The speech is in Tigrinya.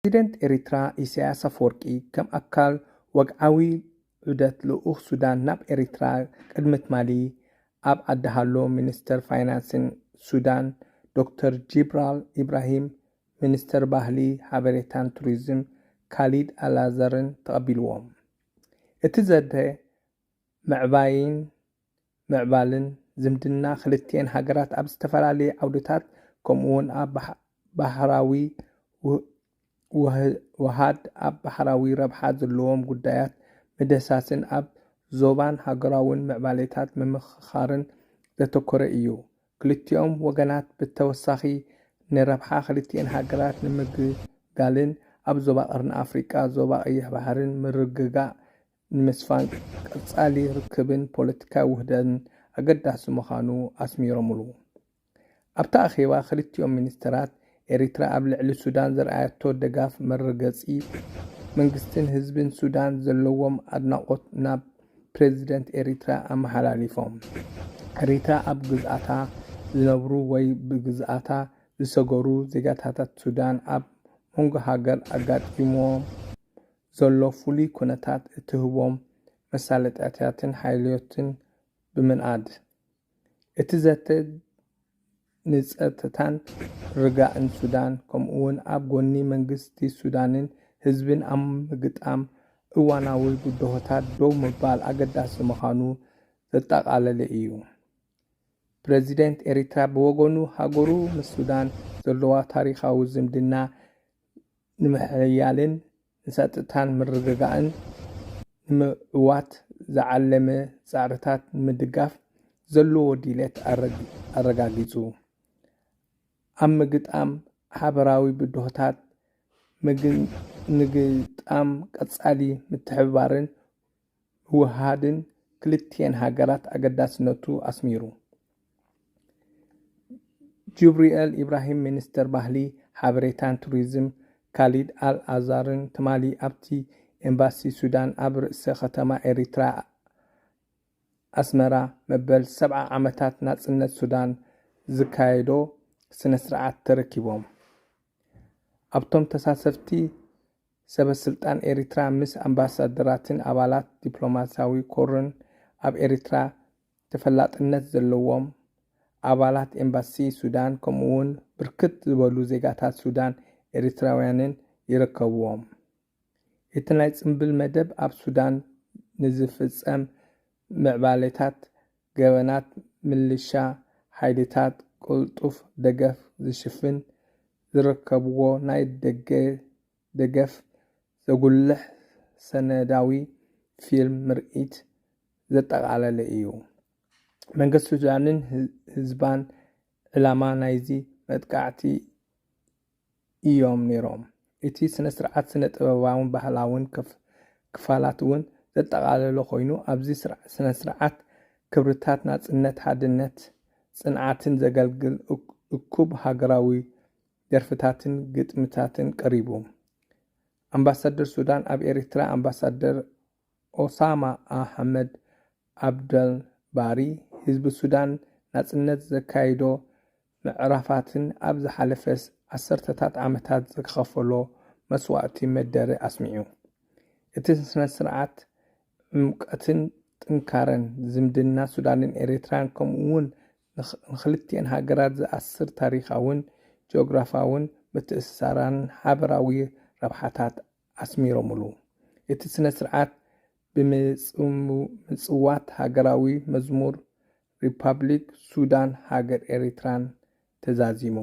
ፕሬዚደንት ኤሪትራ ኢሳያስ አፈወርቂ ከም ኣካል ወግዓዊ ዑደት ልኡኽ ሱዳን ናብ ኤሪትራ ቅድሚ ትማሊ ኣብ ኣዳሃሎ ሚኒስተር ፋይናንስን ሱዳን ዶክተር ጂብራል ኢብራሂም ሚኒስተር ባህሊ ሓበሬታን ቱሪዝም ካሊድ ኣላዘርን ተቐቢልዎም እቲ ዘተ ምዕባልን ዝምድና ክልቲአን ሃገራት ኣብ ዝተፈላለዩ ዓውድታት ከምኡውን ኣብ ባህራዊ ወሃድ ኣብ ባህራዊ ረብሓ ዘለዎም ጉዳያት ምደሳስን ኣብ ዞባን ሃገራውን ምዕባለታት ምምኽኻርን ዘተኮረ እዩ። ክልቲኦም ወገናት ብተወሳኺ ንረብሓ ክልቲአን ሃገራት ንምግልጋልን ኣብ ዞባ ቀርኒ ኣፍሪቃ ዞባ ቀይሕ ባሕርን ምርግጋእ ንምስፋን ቀጻሊ ርክብን ፖለቲካዊ ውህደትን ኣገዳሲ ምዃኑ ኣስሚሮምሉ። ኣብታ ኣኼባ ክልቲኦም ሚኒስተራት ኤሪትራ ኣብ ልዕሊ ሱዳን ዘርኣያቶ ደጋፍ መረገጺ መንግስትን ህዝብን ሱዳን ዘለዎም ኣድናቆት ናብ ፕሬዚደንት ኤሪትራ ኣመሓላሊፎም ኤሪትራ ኣብ ግዝኣታ ዝነብሩ ወይ ብግዝኣታ ዝሰገሩ ዜጋታት ሱዳን ኣብ መንጎ ሃገር ኣጋጢሞም ዘሎ ፍሉይ ኩነታት እትህቦም መሳለጥያትን ሓይልዮትን ብምንኣድ እቲ ዘተ ንጸጥታን ርጋእን ሱዳን ከምኡውን ኣብ ጎኒ መንግስቲ ሱዳንን ህዝብን ኣብ ምግጣም እዋናዊ ጉዳያት ደው ምባል ኣገዳሲ ምዃኑ ዘጠቓለለ እዩ። ፕሬዚደንት ኤሪትራ ብወገኑ ሃገሩ ምስ ሱዳን ዘለዋ ታሪኻዊ ዝምድና ንምሕያልን ንጸጥታን ምርግጋእን ንምዕዋት ዝዓለመ ጻዕርታት ንምድጋፍ ዘለዎ ድሌት ኣረጋጊጹ። ኣብ ምግጣም ሓበራዊ ብድሆታት ምግጣም ቀጻሊ ምትሕብባርን ውሃድን ክልቲአን ሃገራት ኣገዳስነቱ ኣስሚሩ። ጅብሪኤል ኢብራሂም ሚኒስተር ባህሊ ሓበሬታን ቱሪዝም ካሊድ ኣልኣዛርን ትማሊ ኣብቲ ኤምባሲ ሱዳን ኣብ ርእሰ ከተማ ኤሪትራ ኣስመራ መበል 70 ዓመታት ናጽነት ሱዳን ዝካየዶ ስነ ስርዓት ተረኪቦም። ኣብቶም ተሳተፍቲ ሰበስልጣን ኤሪትራ ምስ ኣምባሳደራትን ኣባላት ዲፕሎማሲያዊ ኮርን ኣብ ኤሪትራ ተፈላጥነት ዘለዎም ኣባላት ኤምባሲ ሱዳን ከምኡውን ብርክት ዝበሉ ዜጋታት ሱዳን ኤሪትራውያንን ይርከብዎም። እቲ ናይ ጽምብል መደብ ኣብ ሱዳን ንዝፍጸም ምዕባለታት ገበናት ምልሻ ሓይልታት ቁልጡፍ ደገፍ ዝሽፍን ዝርከብዎ ናይ ደገፍ ዘጉልሕ ሰነዳዊ ፊልም ምርኢት ዘጠቓለለ እዩ። መንግስቲ ሱዳንን ህዝባን ዕላማ ናይዚ መጥቃዕቲ እዮም ነይሮም። እቲ ስነ ስርዓት ስነ ጥበባውን ባህላውን ክፋላት እውን ዘጠቓለለ ኮይኑ ኣብዚ ስነ ስርዓት ክብርታት ናጽነት ሓድነት ጽንዓትን ዘገልግል እኩብ ሃገራዊ ደርፍታትን ግጥምታትን ቀሪቡ። ኣምባሳደር ሱዳን ኣብ ኤሪትራ ኣምባሳደር ኦሳማ ኣሕመድ አብደል ባሪ ህዝቢ ሱዳን ናጽነት ዘካይዶ ምዕራፋትን ኣብ ዝሓለፈስ ዓሰርተታት ዓመታት ዝከፈሎ መስዋዕቲ መደረ ኣስሚዑ። እቲ ስነ ስርዓት ዕምቀትን ጥንካረን ዝምድና ሱዳንን ኤሪትራን ከምኡውን ንክልቲአን ሃገራት ዝኣስር ታሪኻውን ጂኦግራፋውን ምትእስሳራን ሓበራዊ ረብሓታት ኣስሚሮምሉ። እቲ ስነ ስርዓት ብምጽዋት ሃገራዊ መዝሙር ሪፐብሊክ ሱዳን ሃገር ኤሪትራን ተዛዚሙ።